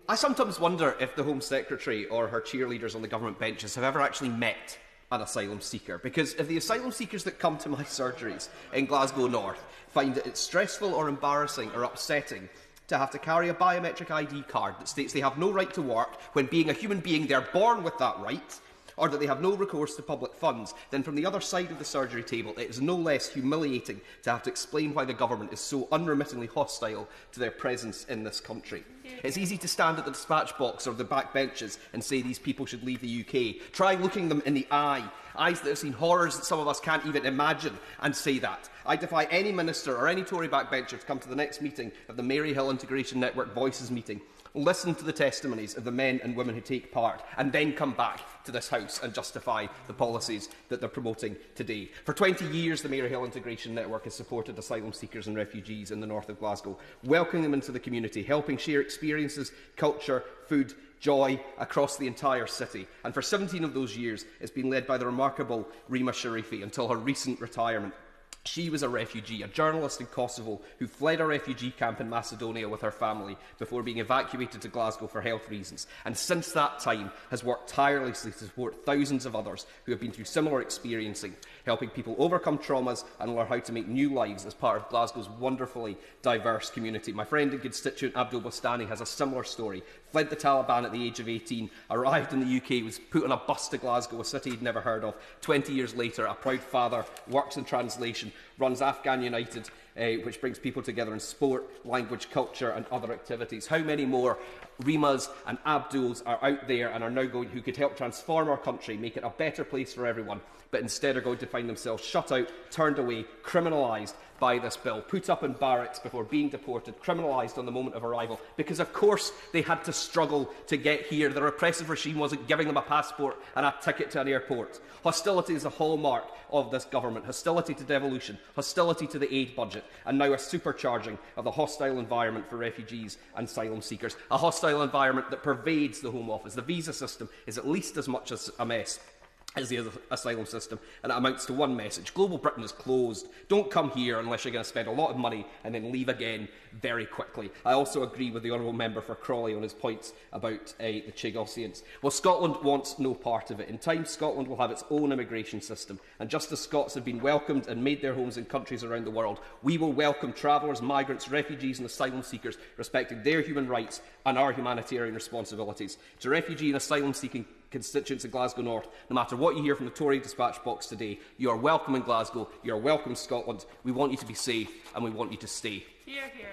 I sometimes wonder if the Home Secretary or her cheerleaders on the government benches have ever actually met an asylum seeker, because if the asylum seekers that come to my surgeries in Glasgow North find that it's stressful or embarrassing or upsetting to have to carry a biometric ID card that states they have no right to work when, being a human being, they're born with that right, or that they have no recourse to public funds, then from the other side of the surgery table it is no less humiliating to have to explain why the government is so unremittingly hostile to their presence in this country. It's easy to stand at the dispatch box or the back benches and say these people should leave the UK. Try looking them in the eye, eyes that have seen horrors that some of us can't even imagine, and say that. I defy any minister or any Tory backbencher to come to the next meeting of the Maryhill Integration Network Voices meeting, listen to the testimonies of the men and women who take part, and then come back to this House and justify the policies that they're promoting today. For 20 years, the Maryhill Integration Network has supported asylum seekers and refugees in the north of Glasgow, welcoming them into the community, helping share experiences, culture, food, joy across the entire city. And for 17 of those years, it's been led by the remarkable Rima Sharifi until her recent retirement. She was a refugee, a journalist in Kosovo who fled a refugee camp in Macedonia with her family before being evacuated to Glasgow for health reasons, and since that time has worked tirelessly to support thousands of others who have been through similar experiencing, helping people overcome traumas and learn how to make new lives as part of Glasgow's wonderfully diverse community. My friend and constituent Abdul Bastani has a similar story. Fled the Taliban at the age of 18, arrived in the UK, was put on a bus to Glasgow, a city he'd never heard of. 20 years later, a proud father, works in translation, runs Afghan United, which brings people together in sport, language, culture and other activities. How many more Rimas and Abduls are out there and are now going, who could help transform our country, make it a better place for everyone, but instead are going to find themselves shut out, turned away, criminalised by this bill, put up in barracks before being deported, criminalised on the moment of arrival, because of course they had to struggle to get here. The repressive regime wasn't giving them a passport and a ticket to an airport. Hostility is a hallmark of this government. Hostility to devolution, hostility to the aid budget, and now a supercharging of the hostile environment for refugees and asylum seekers. A hostile environment that pervades the Home Office. The visa system is at least as much as a mess as the asylum system, and it amounts to one message: global Britain is closed. Don't come here unless you're going to spend a lot of money and then leave again very quickly. I also agree with the Honourable Member for Crawley on his points about the Chagosians. Well, Scotland wants no part of it. In time, Scotland will have its own immigration system, and just as Scots have been welcomed and made their homes in countries around the world, we will welcome travellers, migrants, refugees and asylum seekers, respecting their human rights and our humanitarian responsibilities. To refugee and asylum-seeking constituents in Glasgow North, no matter what you hear from the Tory dispatch box today, you are welcome in Glasgow, you are welcome in Scotland. We want you to be safe and we want you to stay. Hear, hear.